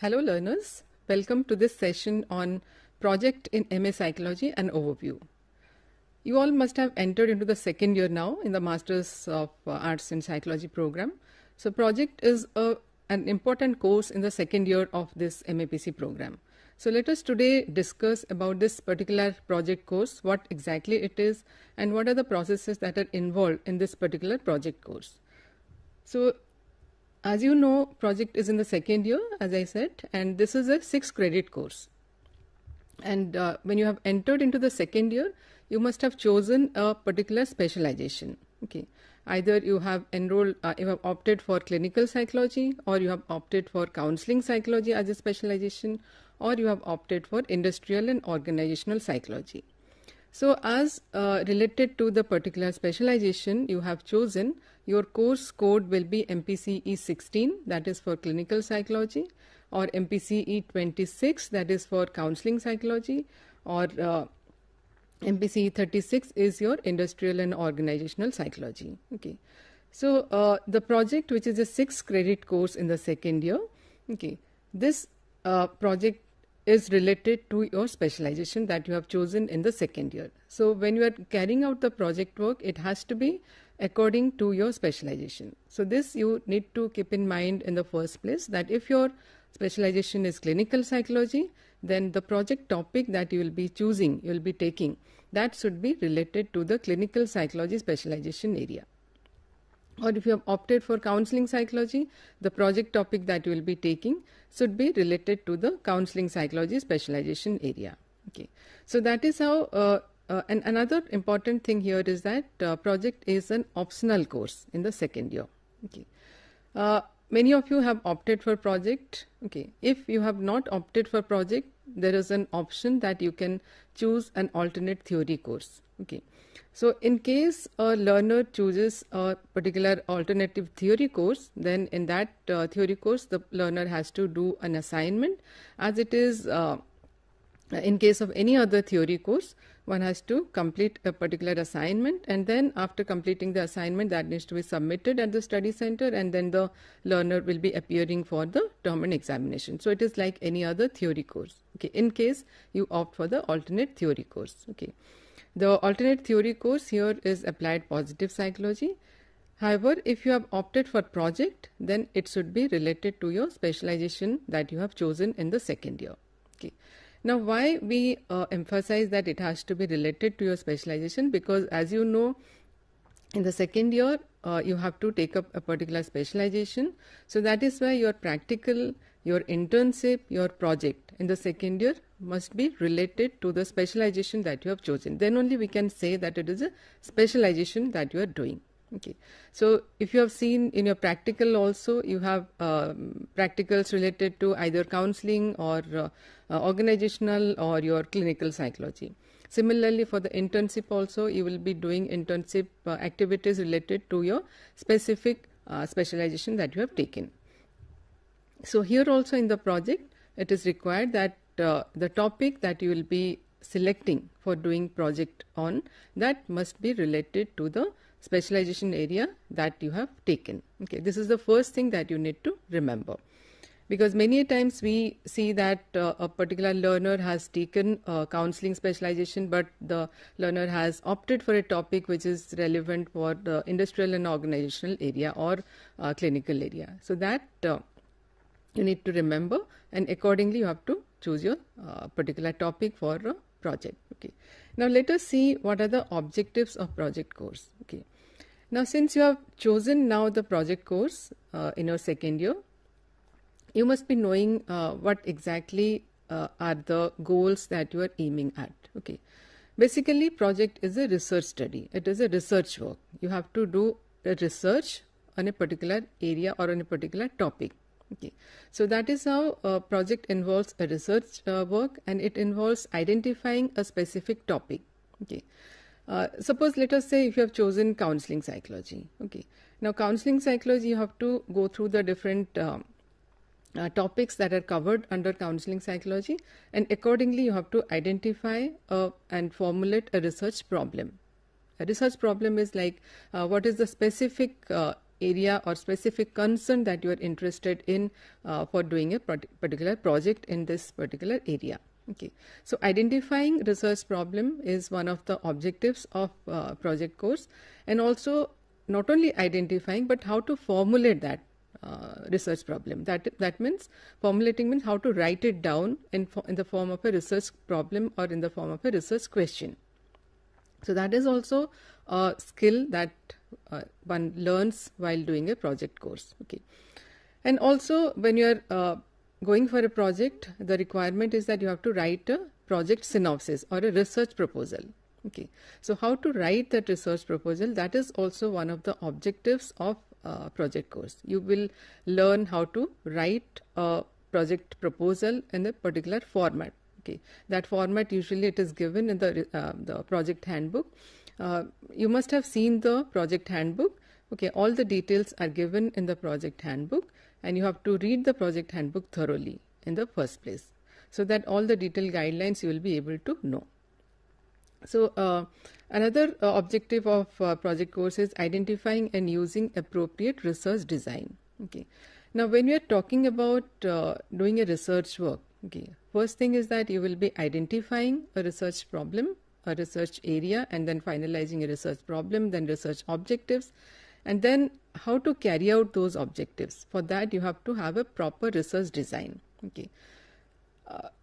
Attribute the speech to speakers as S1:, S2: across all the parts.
S1: Hello learners, welcome to this session on Project in MA Psychology and Overview. You all must have entered into the second year now in the Masters of Arts in Psychology program. So Project is an important course in the second year of this MAPC program. So let us today discuss about this particular project course, what exactly it is and what are the processes that are involved in this particular project course. So as you know, project is in the second year, as I said, and this is a 6-credit course. And when you have entered into the second year, you must have chosen a particular specialization. Okay, either you have enrolled, you have opted for clinical psychology, or you have opted for counseling psychology as a specialization, or you have opted for industrial and organizational psychology. So as related to the particular specialization you have chosen, your course code will be MPCE 16, that is for clinical psychology, or MPCE 26, that is for counseling psychology, or MPCE 36 is your industrial and organizational psychology. Okay, so the project, which is a 6-credit course in the second year, okay, this project is related to your specialization that you have chosen in the second year. So when you are carrying out the project work, it has to be according to your specialization. So this you need to keep in mind in the first place, that if your specialization is clinical psychology, then the project topic that you will be choosing, you will be taking, that should be related to the clinical psychology specialization area. Or if you have opted for counseling psychology, the project topic that you will be taking should be related to the counseling psychology specialization area. Okay, so that is how and another important thing here is that project is an optional course in the second year. Okay, many of you have opted for project. Okay, if you have not opted for project, there is an option that you can choose an alternate theory course. Okay, so in case a learner chooses a particular alternative theory course, then in that theory course the learner has to do an assignment, as it is in case of any other theory course, one has to complete a particular assignment, and then after completing the assignment, that needs to be submitted at the study center, and then the learner will be appearing for the term and examination. So it is like any other theory course. Okay, in case you opt for the alternate theory course. Okay, the alternate theory course here is applied positive psychology. However, if you have opted for project, then it should be related to your specialization that you have chosen in the second year. Okay. Now, why we emphasize that it has to be related to your specialization? Because as you know, in the second year, you have to take up a particular specialization. So that is why your practical, your internship, your project in the second year must be related to the specialization that you have chosen. Then only we can say that it is a specialization that you are doing. Okay, so if you have seen in your practical also, you have practicals related to either counseling or organizational or your clinical psychology. Similarly, for the internship also, you will be doing internship activities related to your specific specialization that you have taken. So here also in the project, it is required that the topic that you will be selecting for doing project on, that must be related to the specialization area that you have taken. Okay, this is the first thing that you need to remember, because many times we see that a particular learner has taken counseling specialization, but the learner has opted for a topic which is relevant for the industrial and organizational area or clinical area. So that you need to remember, and accordingly you have to choose your particular topic for a project. Okay, now let us see what are the objectives of project course. Okay, now since you have chosen now the project course in your second year, you must be knowing what exactly are the goals that you are aiming at. Okay, basically project is a research study. It is a research work. You have to do a research on a particular area or on a particular topic. Okay, so that is how a project involves a research work, and it involves identifying a specific topic. Okay, suppose let us say if you have chosen counseling psychology. Okay, now counseling psychology, you have to go through the different topics that are covered under counseling psychology, and accordingly you have to identify and formulate a research problem. A research problem is like what is the specific area or specific concern that you are interested in for doing a particular project in this particular area. Okay, so identifying research problem is one of the objectives of project course, and also not only identifying but how to formulate that research problem. That means formulating means how to write it down in the form of a research problem or in the form of a research question. So that is also a skill that one learns while doing a project course. Okay, and also when you are going for a project, the requirement is that you have to write a project synopsis or a research proposal. Okay, so how to write that research proposal, that is also one of the objectives of project course. You will learn how to write a project proposal in a particular format. Okay, that format usually it is given in the project handbook. You must have seen the project handbook. Okay, all the details are given in the project handbook, and you have to read the project handbook thoroughly in the first place, so that all the detailed guidelines you will be able to know. So another objective of project course is identifying and using appropriate research design. Okay, now when we are talking about doing a research work, okay, first thing is that you will be identifying a research problem, a research area, and then finalizing a research problem, then research objectives, and then how to carry out those objectives. For that you have to have a proper research design. Okay,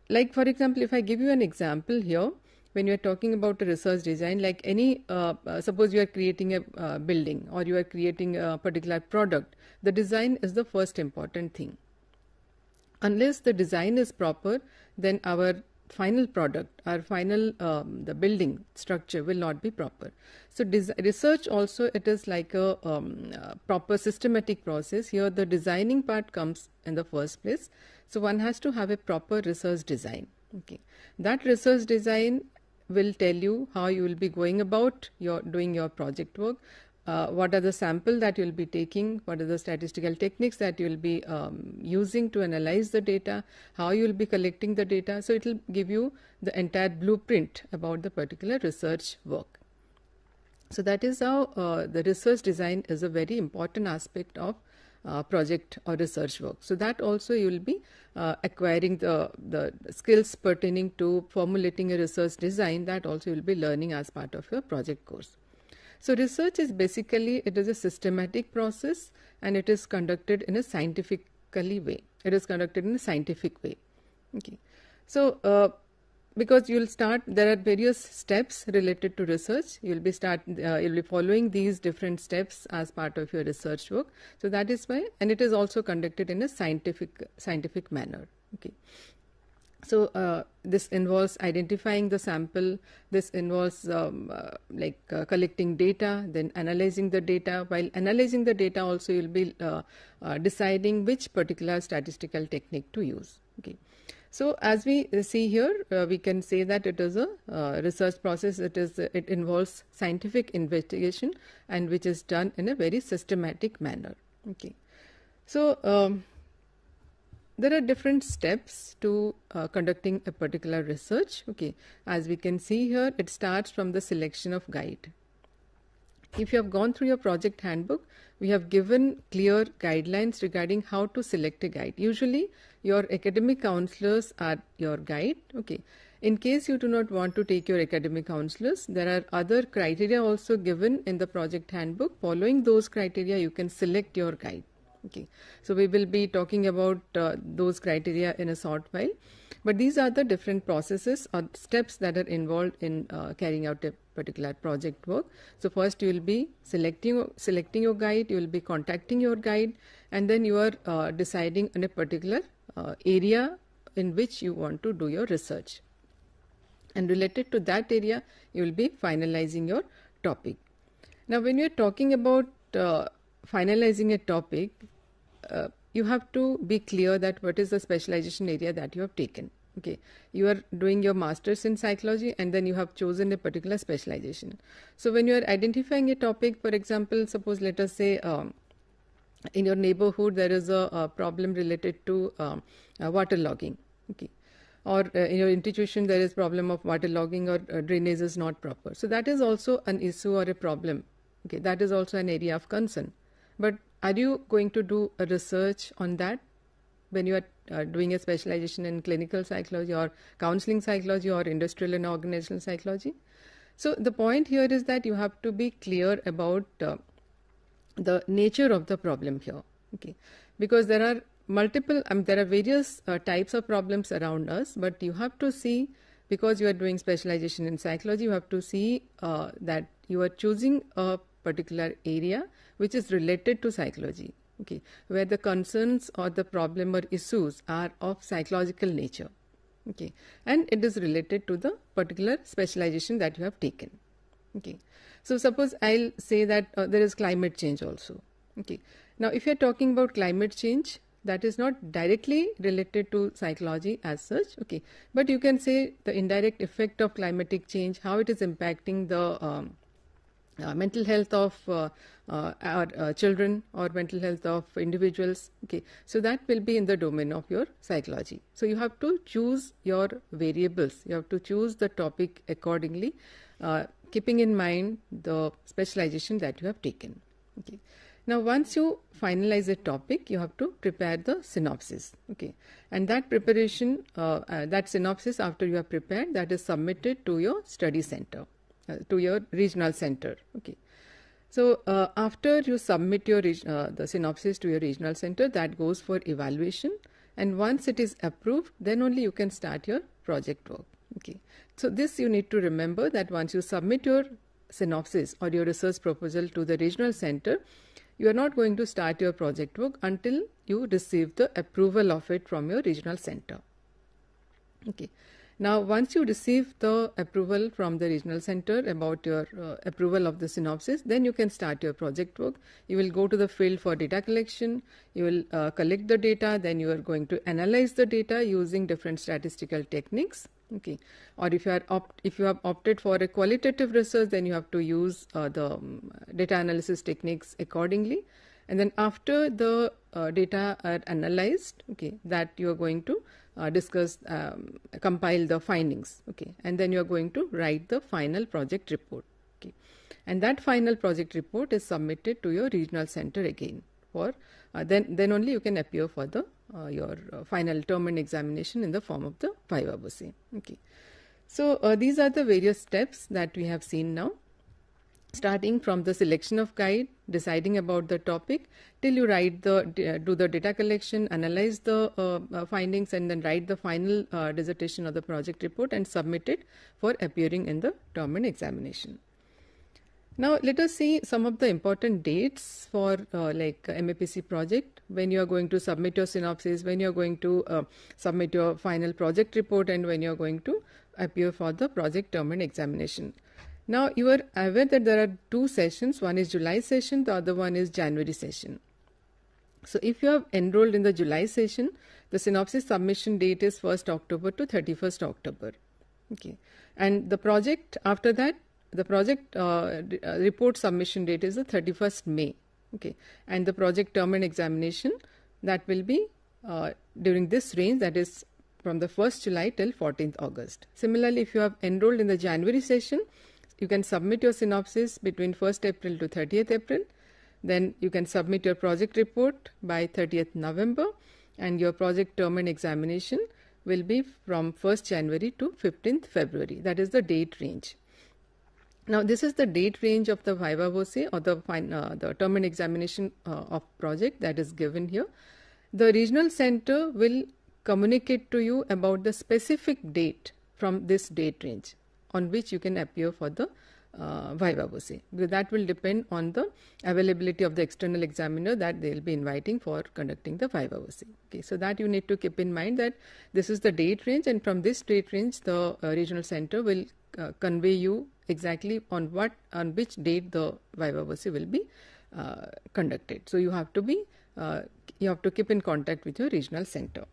S1: like for example, if I give you an example here, when you are talking about a research design, like any suppose you are creating a building or you are creating a particular product, the design is the first important thing. Unless the design is proper, then our final product, our final the building structure will not be proper. So research also, it is like a proper systematic process. Here the designing part comes in the first place. So one has to have a proper research design. Okay, that research design will tell you how you will be going about doing your project work. What are the sample that you will be taking, what are the statistical techniques that you will be using to analyze the data, how you will be collecting the data. So it will give you the entire blueprint about the particular research work. So that is how the research design is a very important aspect of project or research work. So that also you will be acquiring the skills pertaining to formulating a research design, that also you will be learning as part of your project course. So research is basically, it is a systematic process and it is conducted in a scientifically way. It is conducted in a scientific way. Okay. So because you will start, there are various steps related to research. You will be following these different steps as part of your research work. So that is why, and it is also conducted in a scientific manner. Okay. So this involves identifying the sample, this involves collecting data, then analyzing the data. While analyzing the data also you will be deciding which particular statistical technique to use. Okay. So as we see here, we can say that it is a research process. It involves scientific investigation and which is done in a very systematic manner. Okay. So there are different steps to conducting a particular research. Okay, as we can see here, it starts from the selection of guide. If you have gone through your project handbook, we have given clear guidelines regarding how to select a guide. Usually your academic counselors are your guide. Okay, in case you do not want to take your academic counselors, there are other criteria also given in the project handbook. Following those criteria, you can select your guide. Okay, so we will be talking about those criteria in a short while, but these are the different processes or steps that are involved in carrying out a particular project work. So first you will be selecting your guide, you will be contacting your guide, and then you are deciding on a particular area in which you want to do your research, and related to that area you will be finalizing your topic. Now when you are talking about finalizing a topic, you have to be clear that what is the specialization area that you have taken. Okay, you are doing your master's in psychology and then you have chosen a particular specialization. So when you are identifying a topic, for example, suppose let us say in your neighborhood there is a problem related to waterlogging. Okay, or in your institution there is problem of waterlogging or drainage is not proper. So that is also an issue or a problem. Okay, that is also an area of concern. But are you going to do a research on that when you are doing a specialization in clinical psychology or counseling psychology or industrial and organizational psychology? So the point here is that you have to be clear about the nature of the problem here, okay? Because there are there are various types of problems around us, but you have to see, because you are doing specialization in psychology, you have to see that you are choosing a particular area which is related to psychology, okay, where the concerns or the problem or issues are of psychological nature, okay, and it is related to the particular specialization that you have taken, okay. So suppose I'll say that there is climate change also, okay. Now if you're talking about climate change, that is not directly related to psychology as such, okay, but you can say the indirect effect of climatic change, how it is impacting the mental health of our children or mental health of individuals, okay. So that will be in the domain of your psychology. So you have to choose your variables, you have to choose the topic accordingly, keeping in mind the specialization that you have taken, okay. Now once you finalize a topic, you have to prepare the synopsis, okay, and that preparation, that synopsis after you have prepared, that is submitted to your study center, to your regional center, okay. So after you submit your the synopsis to your regional center, that goes for evaluation, and once it is approved, then only you can start your project work, okay. So this you need to remember, that once you submit your synopsis or your research proposal to the regional center, you are not going to start your project work until you receive the approval of it from your regional center, okay. Now once you receive the approval from the regional center about your approval of the synopsis, then you can start your project work. You will go to the field for data collection, you will collect the data, then you are going to analyze the data using different statistical techniques, okay. Or if you have opted for a qualitative research, then you have to use the data analysis techniques accordingly. And then after the data are analyzed, okay, that you are going to discuss, compile the findings, okay, and then you are going to write the final project report, okay, and that final project report is submitted to your regional center again for then only you can appear for the your final term and examination in the form of the Viva Voce, okay. So these are the various steps that we have seen now, starting from the selection of guide, deciding about the topic, till you write do the data collection, analyze the findings, and then write the final dissertation or the project report and submit it for appearing in the term and examination. Now let us see some of the important dates for like MAPC project, when you are going to submit your synopsis, when you are going to submit your final project report, and when you are going to appear for the project term and examination. Now you are aware that there are two sessions, one is July session, the other one is January session. So if you have enrolled in the July session, the synopsis submission date is 1st October to 31st October, okay, and the project after that, the project report submission date is the 31st May, okay, and the project term and examination, that will be during this range, that is from the 1st July till 14th August. Similarly, if you have enrolled in the January session, you can submit your synopsis between 1st April to 30th April. Then you can submit your project report by 30th November, and your project term and examination will be from 1st January to 15th February. That is the date range. Now this is the date range of the Viva Voce or the term and examination of project that is given here. The regional center will communicate to you about the specific date from this date range on which you can appear for the Viva Voce, because that will depend on the availability of the external examiner that they will be inviting for conducting the Viva Voce. Okay, so that you need to keep in mind that this is the date range, and from this date range the regional center will convey you exactly on which date the Viva Voce will be conducted. So you have to keep in contact with your regional center.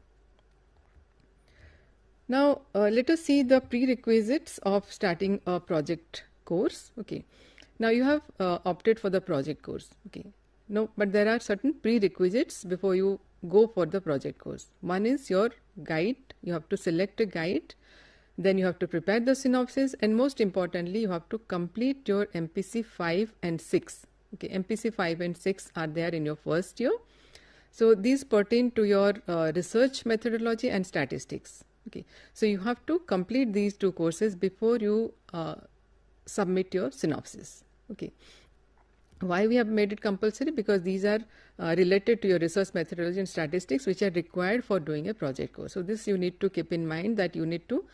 S1: Now let us see the prerequisites of starting a project course. Okay, now you have opted for the project course. Okay, no, but there are certain prerequisites before you go for the project course. One is your guide. You have to select a guide, then you have to prepare the synopsis, and most importantly you have to complete your MPC 5 and 6 Okay, MPC 5 and 6 are there in your first year. So these pertain to your research methodology and statistics. Okay, so you have to complete these 2 courses before you submit your synopsis. Okay, why we have made it compulsory? Because these are related to your research methodology and statistics, which are required for doing a project course. So this you need to keep in mind, that you need to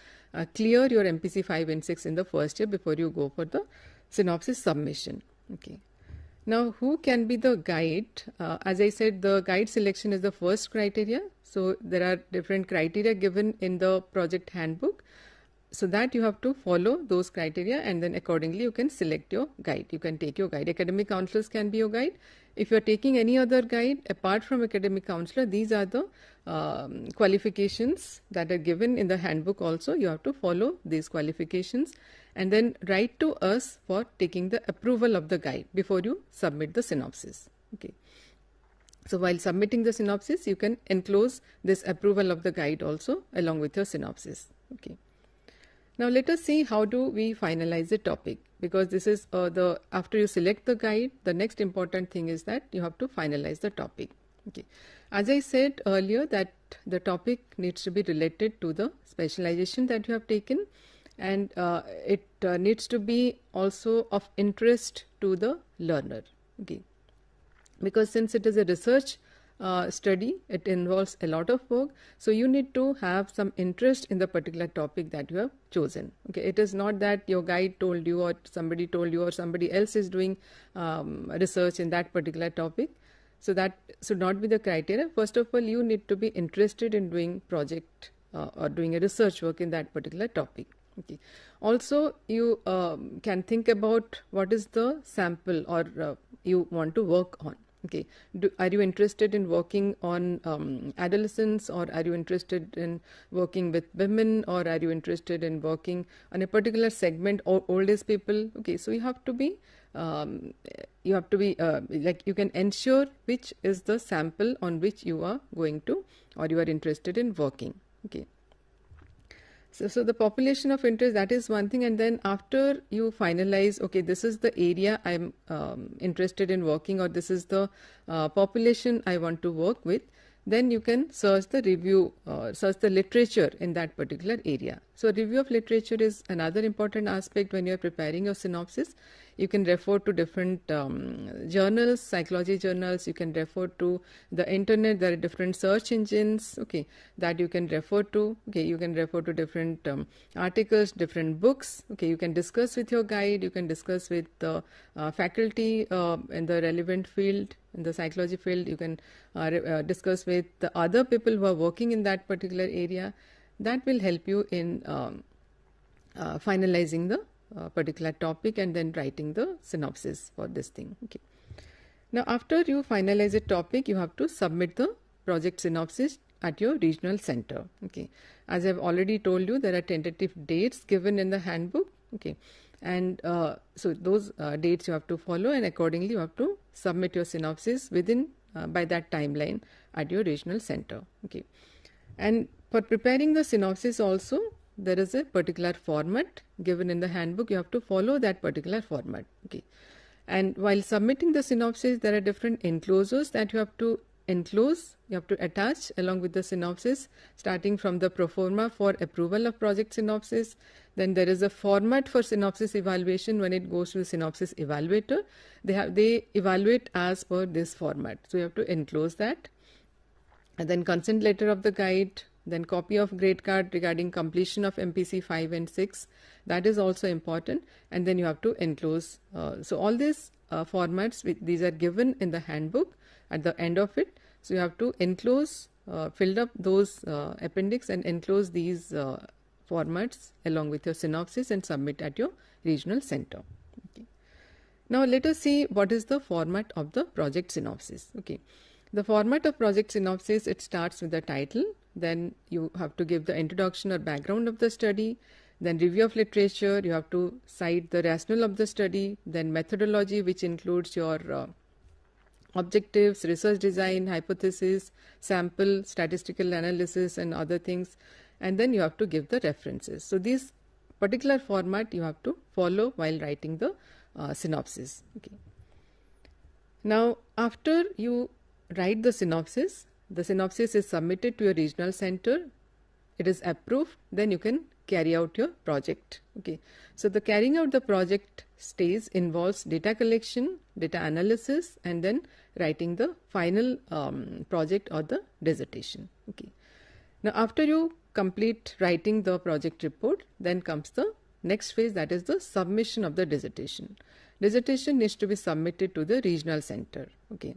S1: clear your MPC 5 and 6 in the first year before you go for the synopsis submission. Okay. Now, who can be the guide? As I said, the guide selection is the first criteria. So there are different criteria given in the project handbook. So that you have to follow those criteria, and then accordingly you can select your guide. You can take your guide. Academic counselors can be your guide. If you are taking any other guide apart from academic counselor, these are the qualifications that are given in the handbook also. You have to follow these qualifications and then write to us for taking the approval of the guide before you submit the synopsis. Okay. So while submitting the synopsis, you can enclose this approval of the guide also along with your synopsis. Okay. Now let us see how do we finalize the topic, because this is after you select the guide, the next important thing is that you have to finalize the topic. Okay. As I said earlier, that the topic needs to be related to the specialization that you have taken, and it needs to be also of interest to the learner. Okay. Because since it is a research study, it involves a lot of work, so you need to have some interest in the particular topic that you have chosen. Okay, it is not that your guide told you or somebody told you or somebody else is doing research in that particular topic. So that should not be the criteria. First of all, you need to be interested in doing project or doing a research work in that particular topic. Okay. Also, you can think about what is the sample or you want to work on. Okay, are you interested in working on adolescents, or are you interested in working with women, or are you interested in working on a particular segment or old age people? Okay, so you have to be like, you can ensure which is the sample on which you are going to or you are interested in working. Okay. So the population of interest, that is one thing, and then after you finalize, okay, this is the area I'm interested in working, or this is the population I want to work with, then you can search the literature in that particular area. So review of literature is another important aspect when you are preparing your synopsis. You can refer to different journals, psychology journals. You can refer to the internet. There are different search engines, okay, that you can refer to. Okay, you can refer to different articles, different books. Okay, you can discuss with your guide. You can discuss with the faculty in the relevant field, in the psychology field. You can discuss with the other people who are working in that particular area. That will help you in finalizing the particular topic and then writing the synopsis for this thing. Okay. Now, after you finalize a topic, you have to submit the project synopsis at your regional center. Okay. As I've already told you, there are tentative dates given in the handbook. Okay. And so those dates you have to follow, and accordingly you have to submit your synopsis within by that timeline at your regional center. Okay. And for preparing the synopsis also, there is a particular format given in the handbook. You have to follow that particular format. Okay. And while submitting the synopsis, there are different enclosures that you have to enclose, you have to attach along with the synopsis, starting from the proforma for approval of project synopsis. Then there is a format for synopsis evaluation. When it goes to the synopsis evaluator, they evaluate as per this format. So you have to enclose that. And then consent letter of the guide, then copy of grade card regarding completion of MPC 5 and 6. That is also important. And then you have to enclose. So all these formats, these are given in the handbook at the end of it. So you have to enclose, fill up those appendix and enclose these formats along with your synopsis and submit at your regional center. Okay. Now let us see what is the format of the project synopsis. Okay. The format of project synopsis, it starts with the title. Then you have to give the introduction or background of the study, then review of literature. You have to cite the rationale of the study, then methodology, which includes your objectives, research design, hypothesis, sample, statistical analysis and other things, and then you have to give the references. So this particular format you have to follow while writing the synopsis. Okay. Now, after you write the synopsis is submitted to your regional center, it is approved, then you can carry out your project. Okay, so the carrying out the project stage involves data collection, data analysis, and then writing the final project or the dissertation. Okay, now after you complete writing the project report, then comes the next phase, that is the submission of the dissertation. Dissertation needs to be submitted to the regional center. Okay,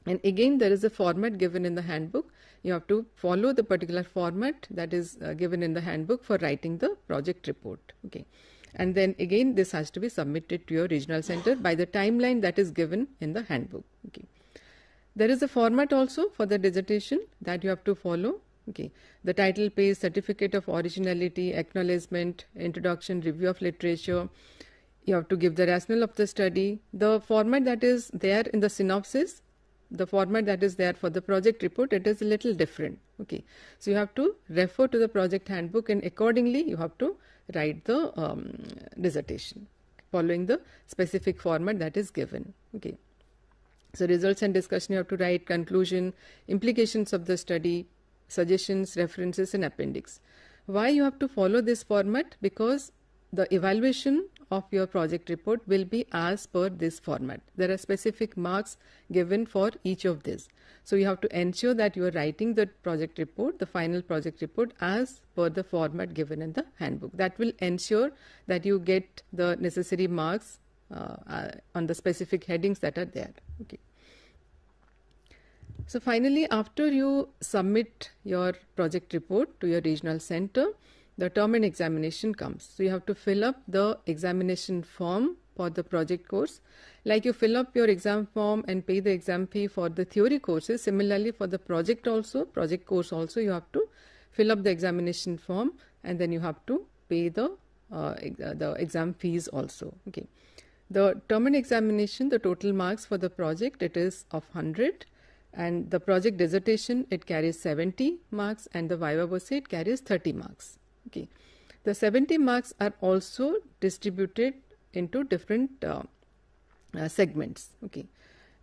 S1: and again there is a format given in the handbook. You have to follow the particular format that is given in the handbook for writing the project report. Okay, and then again this has to be submitted to your regional center by the timeline that is given in the handbook. Okay, there is a format also for the dissertation that you have to follow. Okay, the title page, certificate of originality, acknowledgement, introduction, review of literature. You have to give the rationale of the study. The format that is there in the synopsis, the format that is there for the project report, it is a little different. Okay, so you have to refer to the project handbook, and accordingly you have to write the dissertation following the specific format that is given. Okay, so results and discussion you have to write, conclusion, implications of the study, suggestions, references, and appendix. Why you have to follow this format? Because the evaluation of your project report will be as per this format. There are specific marks given for each of this. So you have to ensure that you are writing the project report, the final project report, as per the format given in the handbook. That will ensure that you get the necessary marks on the specific headings that are there. Okay. So finally, after you submit your project report to your regional center, the term and examination comes. So you have to fill up the examination form for the project course. Like you fill up your exam form and pay the exam fee for the theory courses, similarly for the project course also, you have to fill up the examination form, and then you have to pay the exam fees also. Okay, the term and examination, the total marks for the project, it is of 100. And the project dissertation, it carries 70 marks, and the viva voce, it carries 30 marks. Okay, the 70 marks are also distributed into different segments. Okay,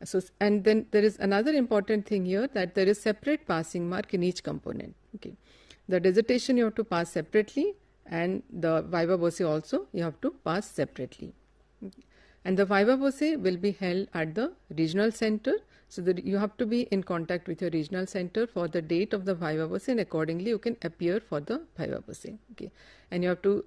S1: so and then there is another important thing here, that there is separate passing mark in each component. Okay, the dissertation you have to pass separately, and the viva voce also you have to pass separately. Okay. And the viva voce will be held at the regional center. So that you have to be in contact with your regional center for the date of the viva voce, and accordingly you can appear for the viva voce. Okay, and you have to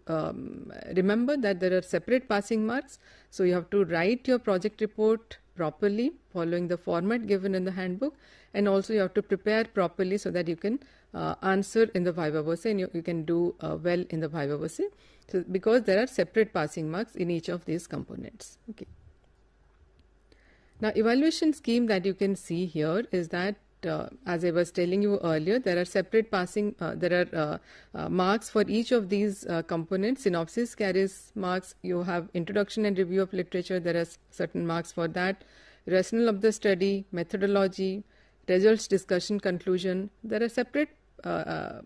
S1: remember that there are separate passing marks. So you have to write your project report properly following the format given in the handbook, and also you have to prepare properly so that you can answer in the viva voce, and you can do well in the viva voce. So because there are separate passing marks in each of these components. Okay. Now, evaluation scheme that you can see here is that, as I was telling you earlier, there are separate passing, marks for each of these components. Synopsis carries marks. You have introduction and review of literature. There are certain marks for that. Rationale of the study, methodology, results, discussion, conclusion. There are separate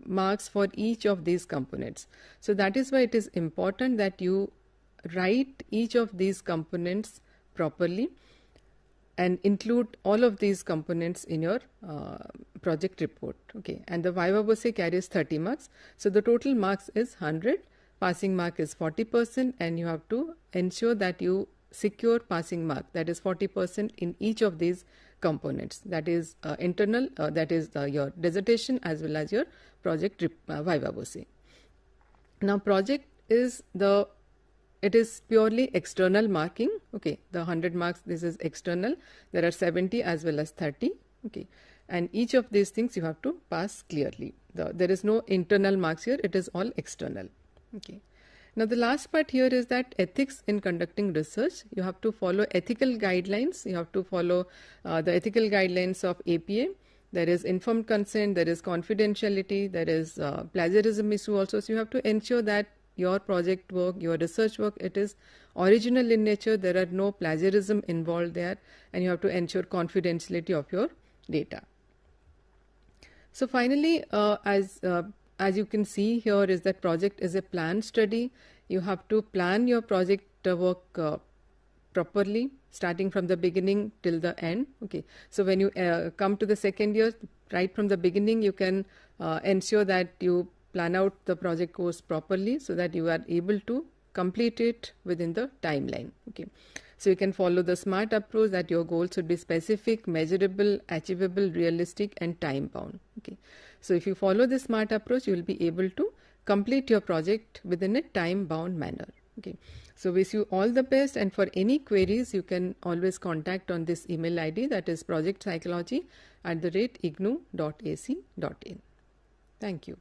S1: marks for each of these components. So that is why it is important that you write each of these components properly and include all of these components in your project report. Okay, and the viva voce carries 30 marks. So the total marks is 100. Passing mark is 40%, and you have to ensure that you secure passing mark, that is 40% in each of these components. That is internal, that is your dissertation as well as your project viva voce. Now, project is it is purely external marking. Okay, the 100 marks, this is external. There are 70 as well as 30. Okay, and each of these things you have to pass clearly. There is no internal marks here, it is all external. Okay, now the last part here is that ethics in conducting research. You have to follow ethical guidelines. You have to follow the ethical guidelines of APA. There is informed consent, there is confidentiality, there is plagiarism issue also. So you have to ensure that your project work, your research work, it is original in nature. There are no plagiarism involved there, and you have to ensure confidentiality of your data. So finally, as you can see here, is that project is a planned study. You have to plan your project work properly, starting from the beginning till the end. Okay, so when you come to the second year, right from the beginning, you can ensure that you plan out the project course properly so that you are able to complete it within the timeline. Okay, so you can follow the SMART approach, that your goals should be specific, measurable, achievable, realistic, and time bound. Okay, so if you follow the SMART approach, you will be able to complete your project within a time bound manner. Okay, so wish you all the best, and for any queries you can always contact on this email ID, that is projectpsychology@ignou.ac.in. Thank you.